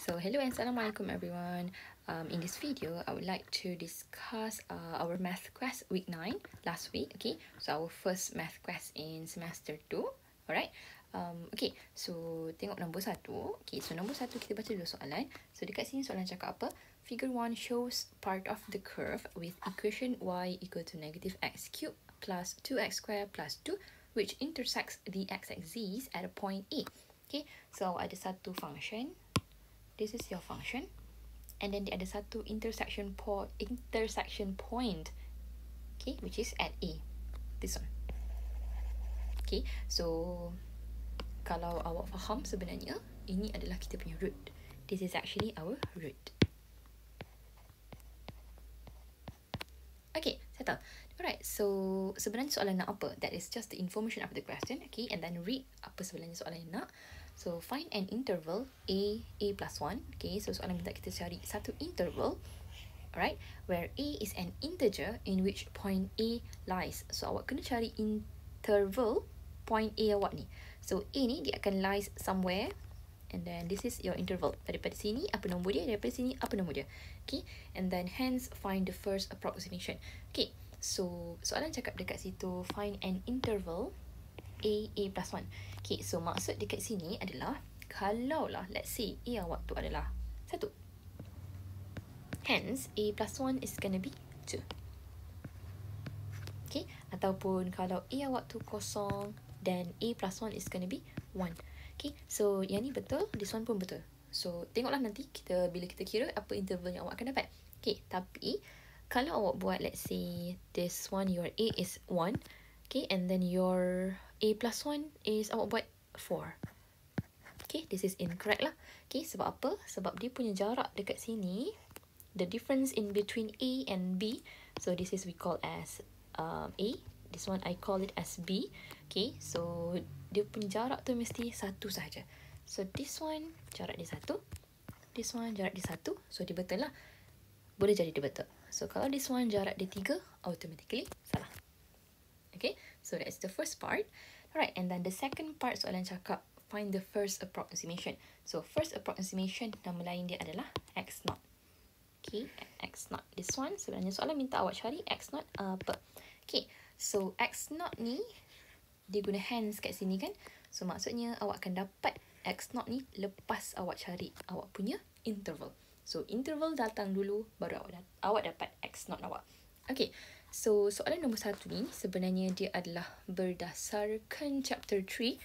So hello and assalamualaikum everyone. In this video, I would like to discuss our math class week 9 last week. Okay, so our first math class in semester 2. Alright. Okay, so tengok nombor 1. Okay, so nombor 1 kita baca dulu soalan. So dekat sini soalan cakap apa? Figure 1 shows part of the curve with equation y equal to negative x cubed plus 2x squared plus 2 which intersects the x-axis at a point A. Okay, so ada satu function. This is your function, and then ada satu intersection point, okay, which is at A. This one. Okay, so kalau awak faham sebenarnya ini adalah kita punya root. This is actually our root. Okay, settle. Alright, so sebenarnya soalan nak apa? That is just the information of the question, okay, and then read apa sebenarnya soalan nak. So, find an interval A plus 1. Okay, so soalan minta kita cari satu interval, alright, where A is an integer in which point A lies. So, awak kena cari interval point A awak ni. So, A ni dia akan lies somewhere, and then this is your interval. Daripada sini, apa nombor dia? Daripada sini, apa nombor dia? Okay, and then hence, find the first approximation. Okay, so soalan cakap dekat situ, find an interval A plus 1. Okay, so maksud dekat sini adalah kalau lah, let's say A awak tu adalah 1. Hence, A plus 1 is gonna be 2. Okay, ataupun kalau A awak tu kosong, then A plus 1 is gonna be 1. Okay, so yang ni betul, this one pun betul. So, tengoklah nanti bila kita kira apa interval yang awak akan dapat. Okay, tapi kalau awak buat, let's say this one, your A is 1. Okay, and then your A plus 1 is awak buat 4. Okay, this is incorrect lah. Okay, sebab apa? Sebab dia punya jarak dekat sini, the difference in between A and B, so this is we call as A. This one I call it as B. Okay, so dia punya jarak tu mesti 1 sahaja. So this one jarak dia 1. This one jarak dia 1. So dia betul lah. Boleh jadi dia betul. So kalau this one jarak dia 3, automatically salah. Okay, so that's the first part. Alright, and then the second part soalan cakap find the first approximation. So first approximation nama lain dia adalah x0. Okay, x0. This one sebenarnya soalan minta awak cari x0 apa. Okay, so x0 ni dia guna hence kat sini kan. So maksudnya awak akan dapat x0 ni lepas awak cari awak punya interval. So interval datang dulu baru awak dapat x0 awak. Okay, so soalan nombor 1 ni sebenarnya dia adalah berdasarkan chapter 3.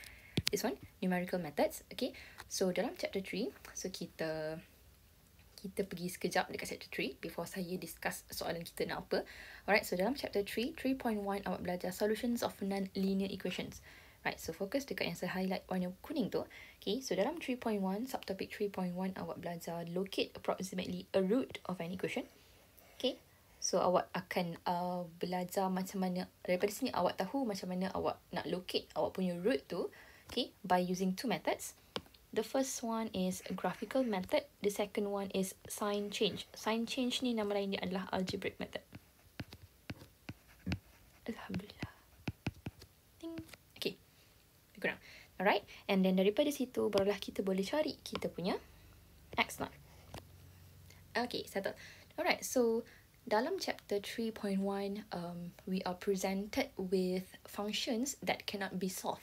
This one, numerical methods. Okay, so dalam chapter 3, so kita pergi sekejap dekat chapter 3 before saya discuss soalan kita nak apa. Alright, so dalam chapter 3, 3.1 awak belajar solutions of non-linear equations. Right, so fokus dekat yang saya highlight warna kuning tu. Okay, so dalam 3.1, subtopic 3.1 awak belajar locate approximately a root of an equation. Okay, so awak akan belajar macam mana, daripada sini awak tahu macam mana awak nak locate awak punya root tu, okay, by using two methods. The first one is a graphical method. The second one is sign change. Sign change ni nama lain dia adalah algebraic method. Alhamdulillah. Okay, lebih kurang. Alright, and then daripada situ barulah kita boleh cari kita punya x0. Okay, settle. Alright, so dalam chapter 3.1, we are presented with functions that cannot be solved.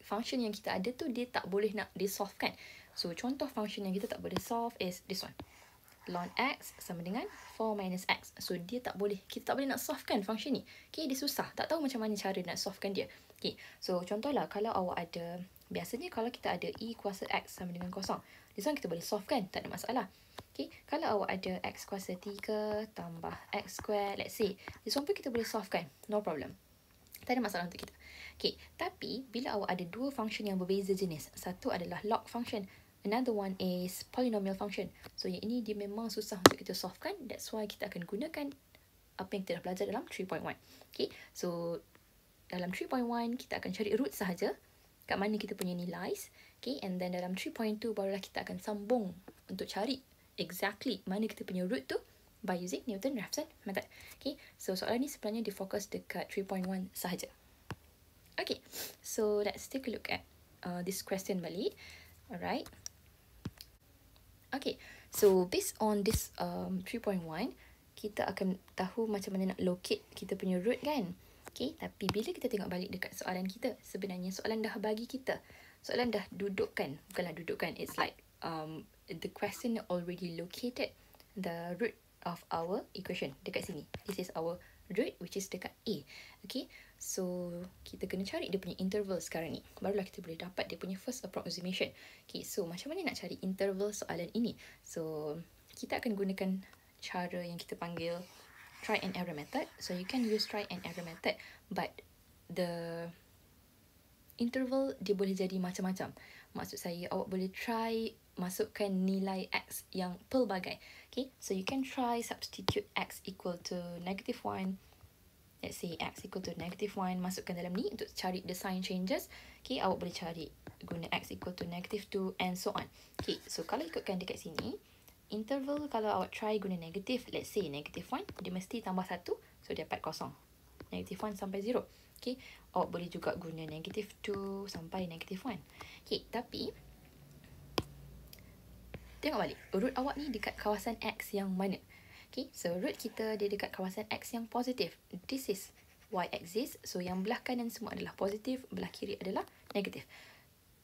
Function yang kita ada tu, dia tak boleh nak di-solve kan. So, contoh function yang kita tak boleh solve is this one. Ln x sama dengan 4 minus x. So, kita tak boleh nak solve kan function ni. Okay, dia susah. Tak tahu macam mana cara nak solvekan dia. Okay, so contohlah kalau awak ada, biasanya kalau kita ada e kuasa x sama dengan kosong. This one kita boleh solve kan, tak ada masalah. Okay, kalau awak ada x kuasa 3 tambah x square, let's say, this one pun kita boleh solve kan, no problem. Tak ada masalah untuk kita. Okay, tapi bila awak ada dua function yang berbeza jenis, satu adalah log function, another one is polynomial function. So yang ini dia memang susah untuk kita solve kan, that's why kita akan gunakan apa yang kita dah belajar dalam 3.1. Okay, so dalam 3.1 kita akan cari root sahaja, kat mana kita punya nilai. Okay, and then dalam 3.2 barulah kita akan sambung untuk cari exactly mana kita punya root tu by using Newton-Raphson method. Okay, so soalan ni sebenarnya difokus dekat 3.1 sahaja. Okay, so let's take a look at this question balik. Alright. Okay, so based on this 3.1, kita akan tahu macam mana nak locate kita punya root kan. Okay, tapi bila kita tengok balik dekat soalan kita, sebenarnya soalan dah bagi kita. Soalan dah dudukkan, bukanlah dudukkan, it's like the question already located the root of our equation dekat sini. This is our root which is dekat A. Okay, so kita kena cari dia punya interval sekarang ni. Barulah kita boleh dapat dia punya first approximation. Okay, so macam mana nak cari interval soalan ini? So kita akan gunakan cara yang kita panggil try and error method. So you can use try and error method, but the interval dia boleh jadi macam-macam. Maksud saya, awak boleh try masukkan nilai X yang pelbagai. Okay, so you can try substitute X equal to -1. Let's say X equal to -1. Masukkan dalam ni untuk cari the sign changes. Okay, awak boleh cari guna X equal to -2 and so on. Okay, so kalau ikutkan dekat sini, interval kalau awak try guna negatif, let's say -1, dia mesti tambah 1, so dia dapat kosong. -1 sampai 0. Okay, awak boleh juga guna -2 sampai -1. Okay, tapi tengok balik, root awak ni dekat kawasan X yang mana? Okay, so root kita dia dekat kawasan X yang positif. This is Y axis, so yang belah kanan semua adalah positif, belah kiri adalah negatif.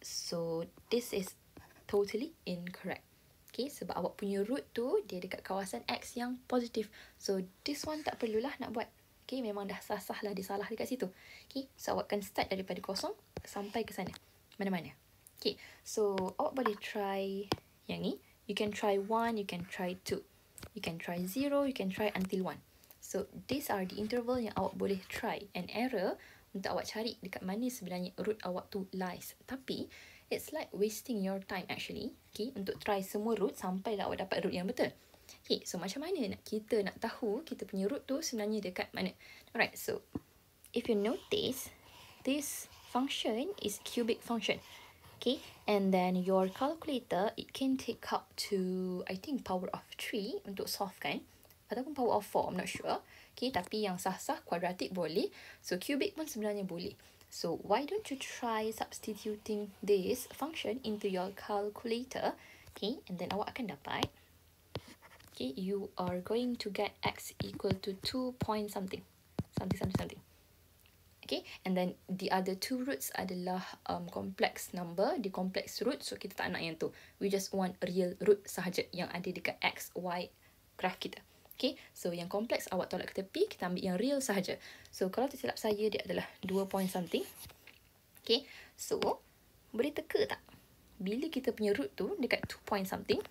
So this is totally incorrect. Okay, sebab awak punya root tu dia dekat kawasan X yang positif. So this one tak perlulah nak buat. Okay, memang dah sah-sah lah dia salah dekat situ. Okay, so awak akan start daripada kosong sampai ke sana. Mana-mana. Okay, so awak boleh try yang ni. You can try 1, you can try 2. You can try 0, you can try until 1. So these are the interval yang awak boleh try and error untuk awak cari dekat mana sebenarnya root awak tu lies. Tapi it's like wasting your time actually. Okay, untuk try semua root sampailah awak dapat root yang betul. Okay, so macam mana kita nak tahu kita punya root tu sebenarnya dekat mana? Alright, so if you notice, this function is cubic function. Okay, and then your calculator, it can take up to, I think, power of 3 untuk solve kan. Ataupun power of 4, I'm not sure. Okay, tapi yang sah-sah, kuadratik boleh. So, cubic pun sebenarnya boleh. So, why don't you try substituting this function into your calculator? Okay, and then awak akan dapat, okay, you are going to get X equal to 2 point something. Something. Okay, and then the other two roots adalah complex number, the complex root, so kita tak nak yang tu. We just want real root sahaja yang ada dekat X, Y graph kita. Okay, so yang complex awak tolak ke tepi, kita ambil yang real sahaja. So kalau tersilap saya, dia adalah 2 point something. Okay, so boleh teka tak? Bila kita punya root tu dekat 2 point something,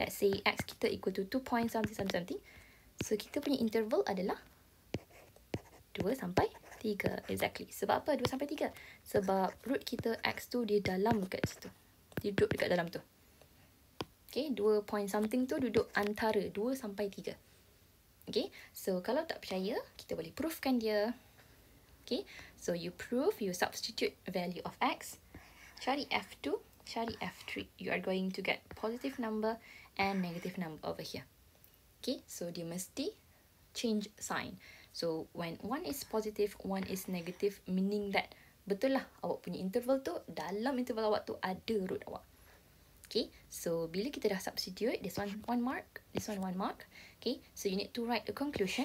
let's say X kita equal to 2 point something. So kita punya interval adalah 2 sampai 3, exactly. Sebab apa 2 sampai 3? Sebab root kita X tu dia dalam dekat situ. Dia duduk dekat dalam tu. Okay, 2 point something tu duduk antara 2 sampai 3. Okay, so kalau tak percaya, kita boleh proofkan dia. Okay, so you prove, you substitute value of X, cari F2, cari F3. You are going to get positive number and negative number over here. Okay, so dia mesti change sign. So when one is positive, one is negative, meaning that betul lah awak punya interval tu, dalam interval awak tu ada root awak. Okay, so bila kita dah substitute, this one 1 mark, this one 1 mark. Okay, so you need to write a conclusion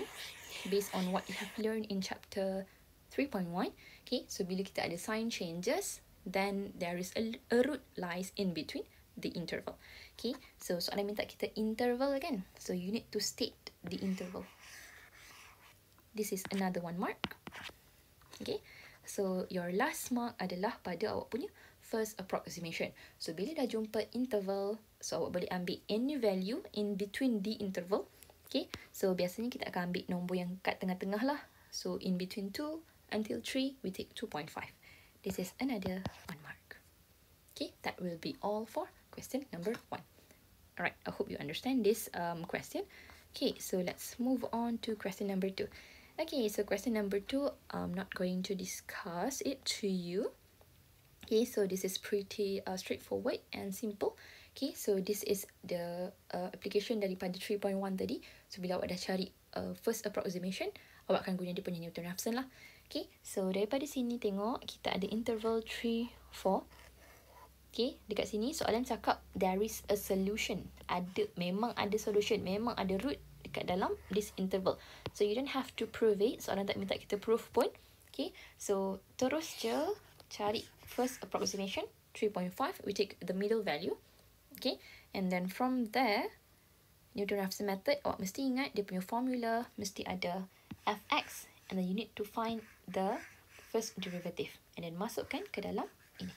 based on what you have learned in chapter 3.1. Okay, so bila kita ada sign changes, then there is a root lies in between the interval. Okay, so soalan minta kita interval kan, so you need to state the interval. This is another 1 mark. Okay, so your last mark adalah pada awak punya first approximation. So bila dah jumpa interval, so awak boleh ambil any value in between the interval. Okay, so biasanya kita akan ambil nombor yang kat tengah-tengah lah. So in between 2 until 3, we take 2.5. This is another 1 mark. Okay, that will be all for question number 1. Alright, I hope you understand this question. Okay, so let's move on to question number 2. Okay, so question number 2, I'm not going to discuss it to you. Okay, so this is pretty straightforward and simple. Okay, so this is the application daripada 3.1 tadi. So bila awak dah cari first approximation, awak akan guna dia punya Newton-Raphson lah. Okay, so daripada sini tengok kita ada interval 3, 4. Okay, dekat sini soalan cakap there is a solution. Memang ada solution, memang ada root dekat dalam this interval. So you don't have to prove it. Soalan tak minta kita prove pun. Okay, so terus je cari first approximation 3.5. We take the middle value. Okay, and then from there, Newton-Raphson method, awak mesti ingat dia punya formula mesti ada fx, and then you need to find the first derivative and then masukkan ke dalam ini.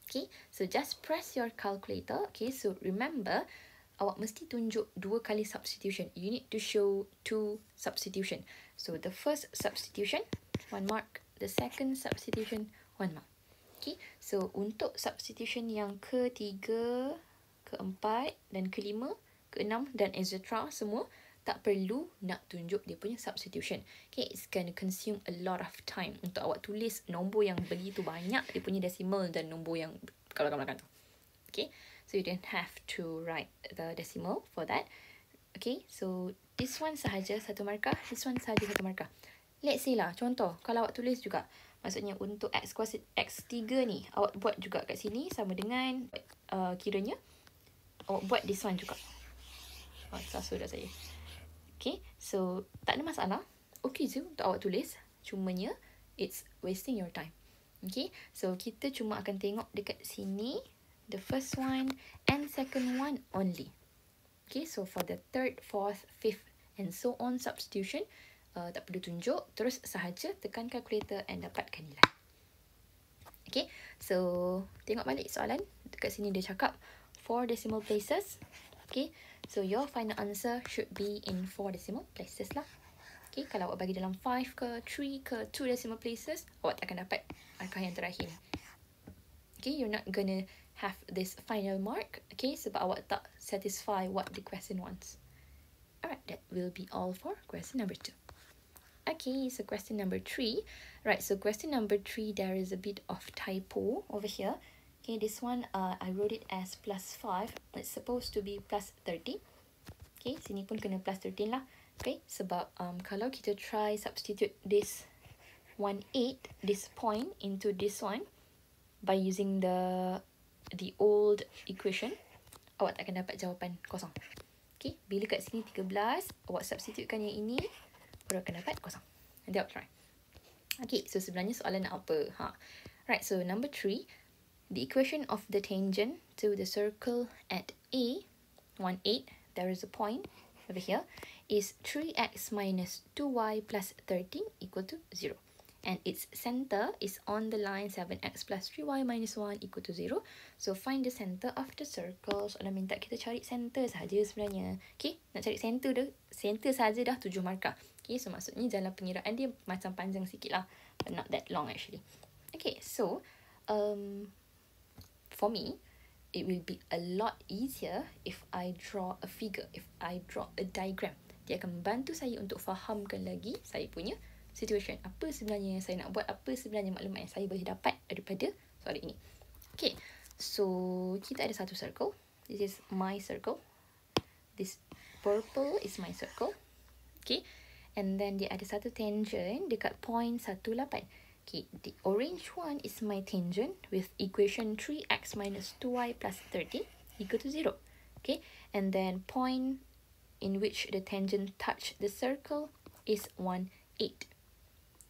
Okay, so just press your calculator. Okay, so remember, awak mesti tunjuk 2 kali substitution. You need to show 2 substitution. So the first substitution, 1 mark. The second substitution, 1 mark. Okay, so untuk substitution yang ketiga, keempat dan kelima, keenam dan etc. semua, tak perlu nak tunjuk dia punya substitution. Okay, it's gonna consume a lot of time untuk awak tulis nombor yang begitu banyak, dia punya decimal dan nombor yang kat belakang tu. Okay, so you don't have to write the decimal for that. Okay, so this one sahaja 1 markah, this one sahaja 1 markah. Let's say lah, contoh, kalau awak tulis juga, maksudnya untuk x3 ni, awak buat juga kat sini sama dengan kiranya awak buat this one juga. Salah sudah saya. Okay, so tak ada masalah. Okay je untuk awak tulis. Cumanya, it's wasting your time. Okay, so kita cuma akan tengok dekat sini, the first one and second one only. Okay, so for the third, fourth, fifth and so on substitution, tak perlu tunjuk. Terus sahaja tekan calculator and dapatkan nilai. Okay, so tengok balik soalan. Dekat sini dia cakap 4 decimal places. Okay, so your final answer should be in 4 decimal places lah. Okay, kalau awak bagi dalam 5 ke 3 ke 2 decimal places, awak tak akan dapat angka yang terakhir. Okay, you're not gonna have this final mark. Okay, sebab awak tak satisfy what the question wants. Alright, that will be all for question number 2. Okay, so question number 3. Right, so question number 3, there is a bit of typo over here. Okay, this one I wrote it as +5. It's supposed to be +30. Okay, sini pun kena +13 lah. Okay, sebab kalau kita try substitute this 1/8, this point into this one by using the old equation, awak tak akan dapat jawapan kosong. Okay, bila kat sini 13, awak substitutekan yang ini, baru akan dapat kosong. Nanti awak try. Okay, so sebenarnya soalan nak apa? Right, so number 3. The equation of the tangent to the circle at A, 1/8, there is a point over here, is 3x minus 2y plus 13 equal to 0. And its center is on the line 7x plus 3y minus 1 equal to 0. So find the center of the circle. Soalan minta kita cari center sahaja sebenarnya. Okay, nak cari center sahaja dah 7 markah. Okay, so maksudnya jalan pengiraan dia macam panjang sikit lah. But not that long actually. Okay, so for me, it will be a lot easier if I draw a figure, if I draw a diagram. Dia akan membantu saya untuk fahamkan lagi saya punya situation. Apa sebenarnya yang saya nak buat, apa sebenarnya maklumat yang saya boleh dapat daripada soalan ini. Okay, so kita ada satu circle. This is my circle. This purple is my circle. Okay, and then dia ada satu tangent dekat point 18. Okay, the orange one is my tangent with equation 3x minus 2y plus 13 equal to 0. Okay, and then point in which the tangent touch the circle is 1/8.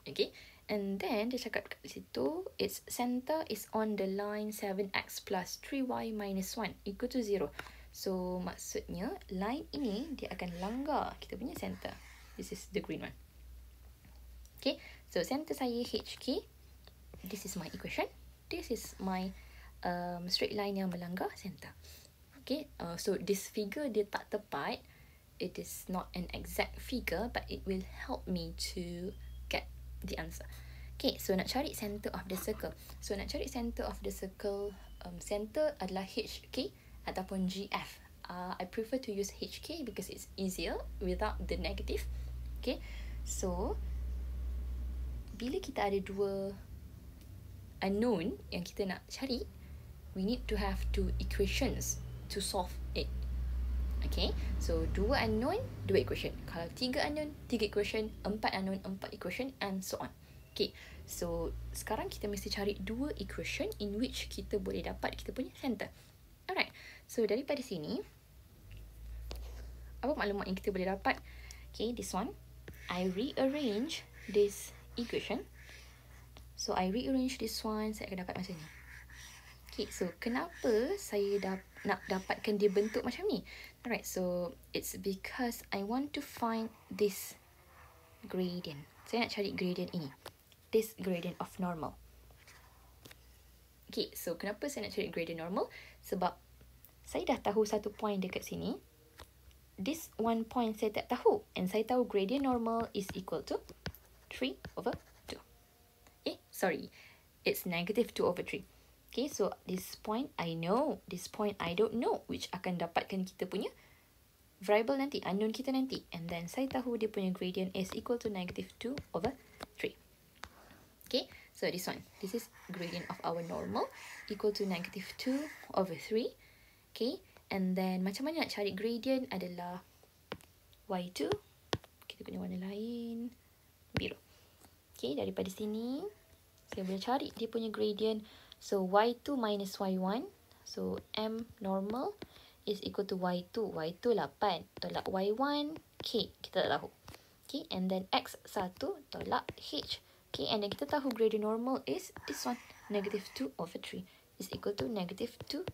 Okay, and then dia cakap kat situ, its center is on the line 7x plus 3y minus 1 equal to 0. So, maksudnya line ini dia akan langgar kita punya center. This is the green one. Okay, so center saya HK. This is my equation. This is my straight line yang melanggar center. Okay, so this figure dia tak tepat. It is not an exact figure, but it will help me to get the answer. Okay, so nak cari center of the circle. So nak cari center of the circle, center adalah HK ataupun GF. I prefer to use HK because it's easier without the negative. Okay, so bila kita ada dua unknown yang kita nak cari, we need to have 2 equations to solve it. Okay, so 2 unknown, 2 equation. Kalau 3 unknown, 3 equation, 4 unknown, 4 equation and so on. Okay, So sekarang kita mesti cari dua equation in which kita boleh dapat kita punya center. Alright, so daripada sini, apa maklumat yang kita boleh dapat? Okay, this one, I rearrange this equation. So I rearrange this one, saya akan dapat macam ni. Okay, so kenapa saya nak dapatkan dia bentuk macam ni? Alright, so it's because I want to find this gradient. Saya nak cari gradient ini. This gradient of normal. Okay, so kenapa saya nak cari gradient normal? Sebab saya dah tahu satu point dekat sini. This one point saya tak tahu. And saya tahu gradient normal is equal to 3/2. Sorry. It's -2/3. Okay, so this point I know. This point I don't know. Which akan dapatkan kita punya variable nanti. Unknown kita nanti. And then saya tahu dia punya gradient is equal to -2/3. Okay, so this one. This is gradient of our normal. Equal to -2/3. Okay, and then macam mana nak cari gradient adalah y2. Kita guna warna lain. Biru. Okay, daripada sini saya boleh cari dia punya gradient. So y2 minus y1. So m normal is equal to y2. y2 8. Tolak y1 k. Kita tak tahu. Okay, and then x1 tolak h. Okay, and then kita tahu gradient normal is this one. -2/3 is equal to -2/3.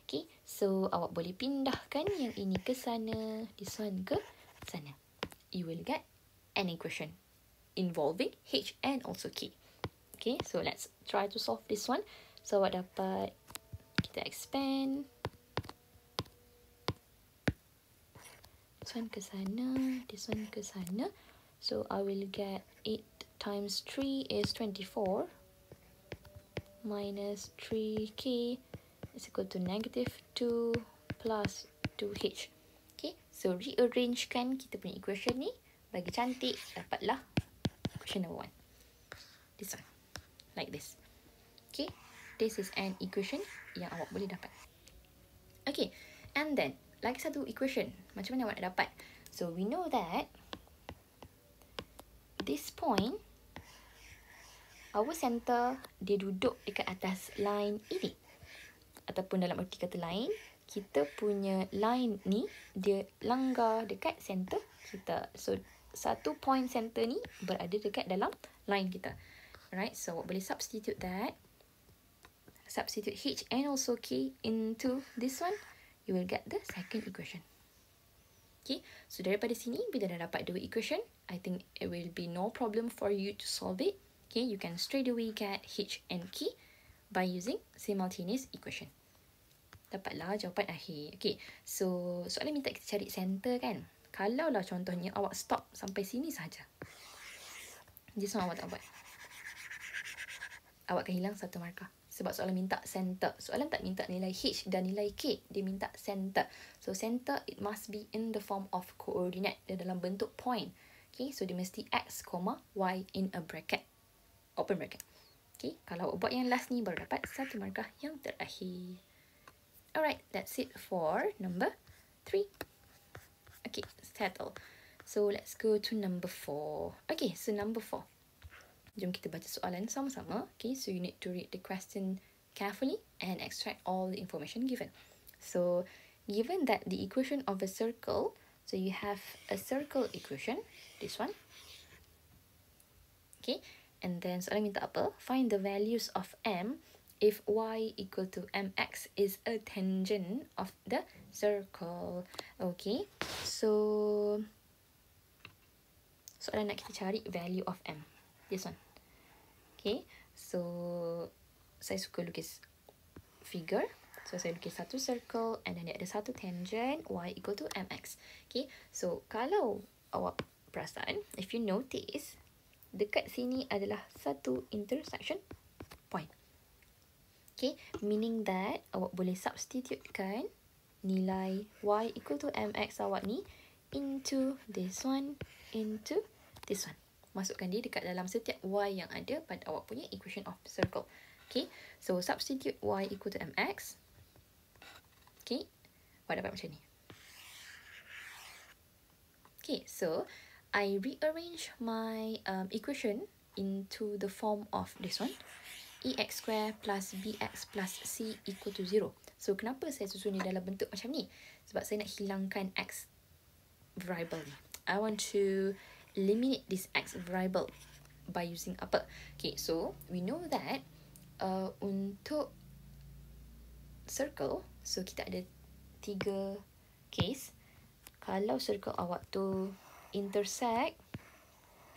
Okay, so awak boleh pindahkan yang ini ke sana, this one ke sana. You will get an equation involving h and also k. Okay, so let's try to solve this one. So awak dapat, kita expand. This one ke sana, this one ke sana. So I will get 8 times 3 is 24. Minus 3k is equal to -2 plus 2h. Okay, so rearrangekan kita punya equation ni. Bagi cantik, dapatlah equation number 1. This one. Like this. Okay, this is an equation yang awak boleh dapat. Okay, and then lagi satu equation. Macam mana awak nak dapat? So we know that this point, our center, dia duduk dekat atas line ini. Ataupun dalam erti kata lain, kita punya line ni, dia langgar dekat center kita. So, satu point center ni berada dekat dalam line kita. Alright, so boleh substitute that. Substitute h and also k into this one. You will get the second equation. Okay, so daripada sini, bila dah dapat dua equation, I think it will be no problem for you to solve it. Okay, you can straight away get h and k by using simultaneous equation. Dapatlah jawapan akhir. Okay, so soalan minta kita cari center kan. Kalaulah contohnya awak stop sampai sini saja. This one awak tak buat. Awak akan hilang satu markah. Sebab soalan minta center. Soalan tak minta nilai h dan nilai k. Dia minta center. So center, it must be in the form of coordinate. Dia dalam bentuk point. Okay, so dia mesti x, y in a bracket. Open bracket. Okay, kalau awak buat yang last ni baru dapat satu markah yang terakhir. Alright, that's it for number 3. Okay, settle. So let's go to number 4. Okay, so number 4. Jom kita baca soalan sama-sama. Okay, so you need to read the question carefully and extract all the information given. So, given that the equation of a circle, so you have a circle equation, this one. Okay, and then soalan minta apa? Find the values of m if y equal to mx is a tangent of the circle. Okay, so soalan nak kita cari value of m. This one. Okay, so saya suka lukis figure. So saya lukis satu circle and then dia ada satu tangent y equal to mx. Okay, so kalau awak perasan, if you notice, dekat sini adalah satu intersection point. Okay, meaning that awak boleh substitutekan nilai y equal to mx awak ni into this one, into this one. Masukkan dia dekat dalam setiap y yang ada pada awak punya equation of circle. Okay, so substitute y equal to mx. Okay, awak dapat macam ni. Okay, so I rearrange my equation into the form of this one. Ax square plus bx plus c equal to 0. So, kenapa saya susun ni dalam bentuk macam ni? Sebab saya nak hilangkan x variable ni. I want to eliminate this x variable by using apa? Okay, so we know that untuk circle, so kita ada 3 case. Kalau circle awak tu intersect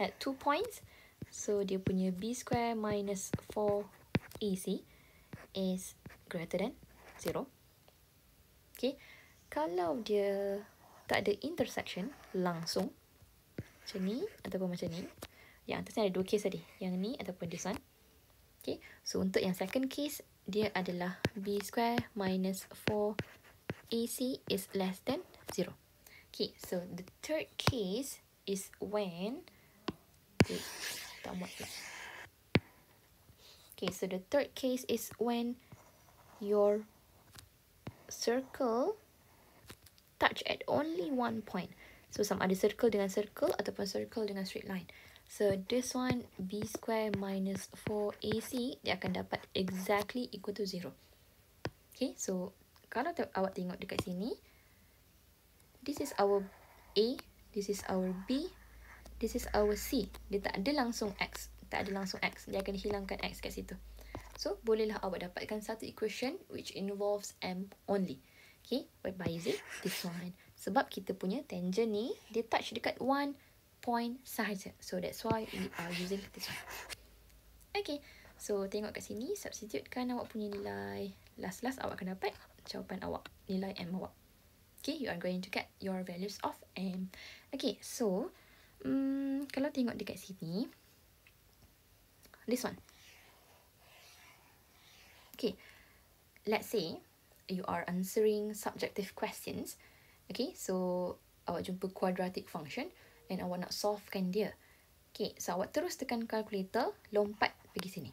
at 2 points, so dia punya b square minus 4ac is greater than 0. Okay, kalau dia tak ada intersection langsung macam ni ataupun macam ni, yang atas ni ada 2 case tadi, yang ni ataupun this one. Okay, so untuk yang second case, dia adalah b square minus 4ac is less than 0. Okay, so the third case is when tak muat pula. Okay, so the third case is when your circle touch at only one point. So sama ada circle dengan circle ataupun circle dengan straight line. So this one b square minus 4ac, dia akan dapat exactly equal to 0. Okay, so kalau awak tengok dekat sini, this is our a, this is our b, this is our c. Dia tak ada langsung x, tak ada langsung x. Dia akan hilangkan x kat situ. So bolehlah awak dapatkan satu equation which involves m only. Okay, by using this one. Sebab kita punya tangent ni, dia touch dekat one point sahaja. So that's why we are using this one. Okay, so tengok kat sini, substitutekan awak punya nilai. Last awak akan dapat jawapan awak, nilai m awak. Okay, you are going to get your values of m. Okay, so kalau tengok dekat sini, this one. Okay, let's say you are answering subjective questions. Okay, so awak jumpa quadratic function and awak nak solvekan dia. Okay, so awak terus tekan calculator, lompat pergi sini.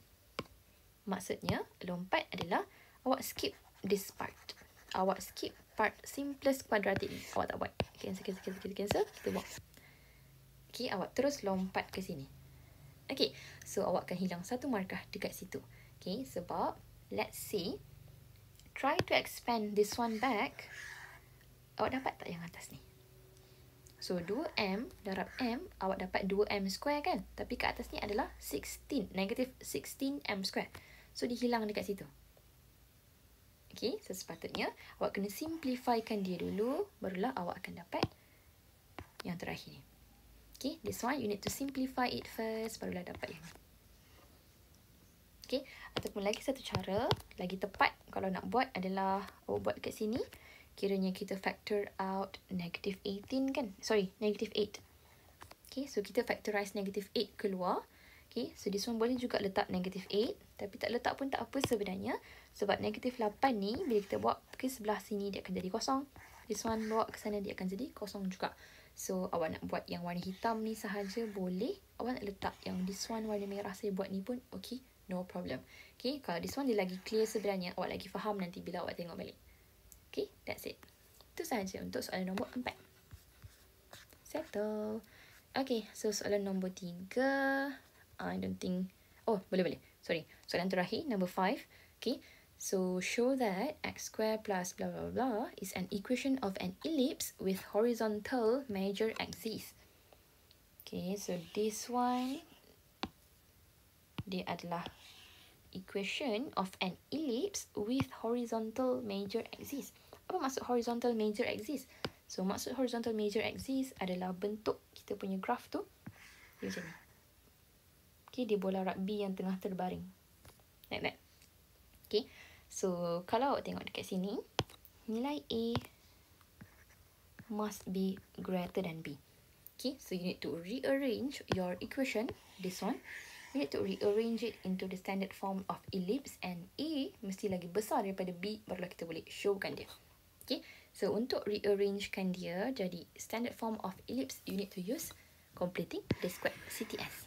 Maksudnya, lompat adalah awak skip this part. Awak skip part simplest quadratic ni. Awak tak buat. Cancel. Kita buat. Okay, awak terus lompat ke sini. Okay, so awak akan hilang satu markah dekat situ. Okay, sebab let's say try to expand this one back. Awak dapat tak yang atas ni? So 2m darab m, awak dapat 2m square kan? Tapi kat atas ni adalah 16, negative 16m square. So dihilang dekat situ. Okay, so sepatutnya awak kena simplifykan dia dulu, barulah awak akan dapat yang terakhir ni. Okay, this one you need to simplify it first, barulah dapat yang ni. Okay, ataupun lagi satu cara, lagi tepat kalau nak buat adalah awak buat kat sini. Kiranya kita factor out negative 18 kan? Sorry, negative 8. Okay, so kita factorize negative 8 keluar. Okay, so this one boleh juga letak negative 8. Tapi tak letak pun tak apa sebenarnya. Sebab negative 8 ni, bila kita bawa ke sebelah sini, dia akan jadi kosong. This one bawa ke sana, dia akan jadi kosong juga. So, awak nak buat yang warna hitam ni sahaja boleh. Awak nak letak yang this one warna merah saya buat ni pun, okay, no problem. Okay, kalau this one dia lagi clear sebenarnya, awak lagi faham nanti bila awak tengok balik. Okay, that's it. Itu sahaja untuk soalan nombor 4. Settle. Okay, so soalan nombor 3. I don't think... Oh, boleh. Sorry. Soalan terakhir, number 5. Okay, so show that x square plus blah blah blah is an equation of an ellipse with horizontal major axis. Okay, so this one, dia adalah equation of an ellipse with horizontal major axis. Apa maksud horizontal major axis? So, maksud horizontal major axis adalah bentuk kita punya graf tu. Dia macam ni. Okay, dia bola rugby yang tengah terbaring. Like that. Okay, so kalau awak tengok dekat sini, nilai A must be greater than B. Okay, so you need to rearrange your equation, this one. You need to rearrange it into the standard form of ellipse and A mesti lagi besar daripada B, barulah kita boleh showkan dia. Okay, so untuk rearrangekan dia jadi standard form of ellipse, you need to use completing the square CTS.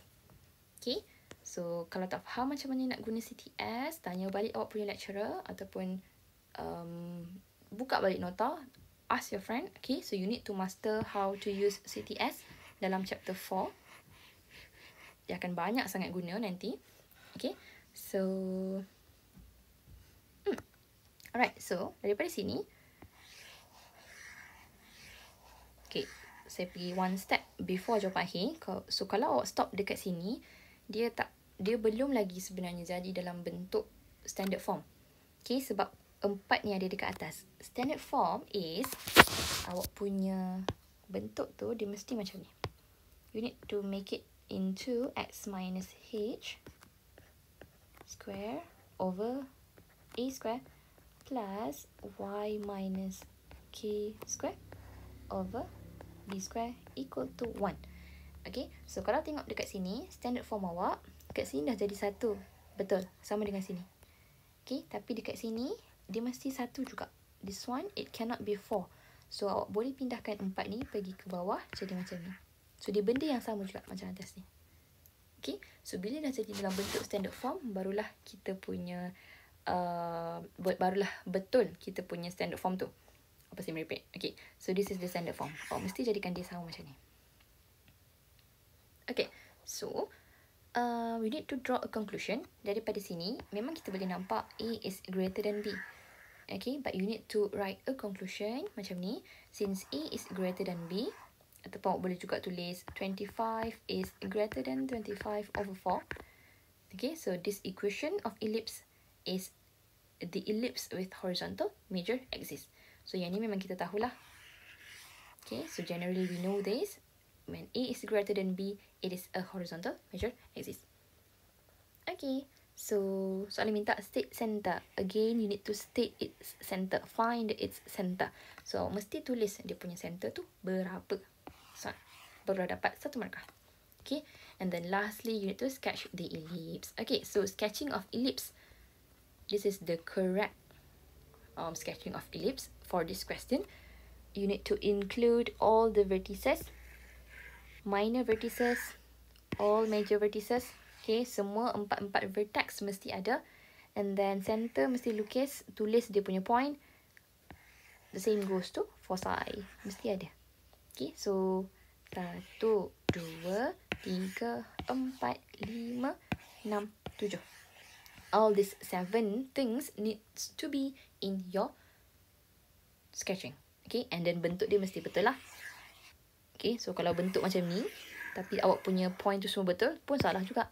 Okay, so kalau tak faham macam mana nak guna CTS, tanya balik awak punya lecturer ataupun buka balik nota, ask your friend. Okay, so you need to master how to use CTS dalam chapter 4. dia akan banyak sangat guna nanti. Okay, so alright, so daripada sini, okay, saya pergi one step before jawapan akhir. So kalau awak stop dekat sini, dia belum lagi sebenarnya jadi dalam bentuk standard form. Okay, sebab 4 ni ada dekat atas. Standard form is, awak punya bentuk tu dia mesti macam ni. You need to make it into x minus h square over a square plus y minus k square over b square equal to 1. Okay, so kalau tengok dekat sini, standard form awak, dekat sini dah jadi 1. Betul, sama dengan sini. Okay, tapi dekat sini, dia mesti 1 juga. This one, it cannot be 4. So, awak boleh pindahkan 4 ni pergi ke bawah, jadi macam ni. So, dia benda yang sama juga macam atas ni. Okay, so bila dah jadi dalam bentuk standard form, barulah kita punya, barulah betul kita punya standard form tu. Apa saya merepek? Okay, so this is the standard form. Awak mesti jadikan dia sama macam ni. Okay, so we need to draw a conclusion. Daripada sini, memang kita boleh nampak A is greater than B. Okay, but you need to write a conclusion macam ni. Since A is greater than B, ataupun awak boleh juga tulis 25 is greater than 25 over 4. Okay, so this equation of ellipse is the ellipse with horizontal major axis. So yang ni memang kita tahulah. Okay, so generally we know this. When A is greater than B, it is a horizontal major axis. Okay, so soalan minta state center. Again, you need to state its center. Find its center. So, mesti tulis dia punya center tu berapa. So, baru dapat 1 markah. Okay, and then lastly, you need to sketch the ellipse. Okay, so sketching of ellipse. This is the correct sketching of ellipse for this question. You need to include all the vertices, minor vertices, all major vertices. Okay, semua 4 vertex mesti ada. And then center mesti lukis, tulis dia punya point. The same goes to foci. Mesti ada. Okay, so 1, 2, 3, 4, 5, 6, 7. All these 7 things needs to be in your sketching. Okay, and then bentuk dia mesti betul lah. Okay, so kalau bentuk macam ni, tapi awak punya point tu semua betul, pun salah juga.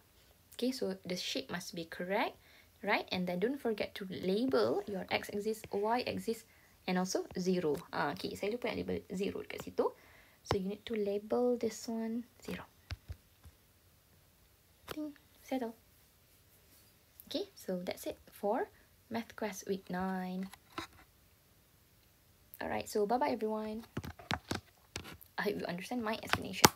Okay, so the shape must be correct, right? And then don't forget to label your x-axis, y-axis, and also 0. Okay, saya lupa nak label 0 dekat situ. So you need to label this one 0. Ting, settle. Okay, so that's it for Math Quest Week 9. Alright, so bye-bye everyone. I hope you understand my explanation.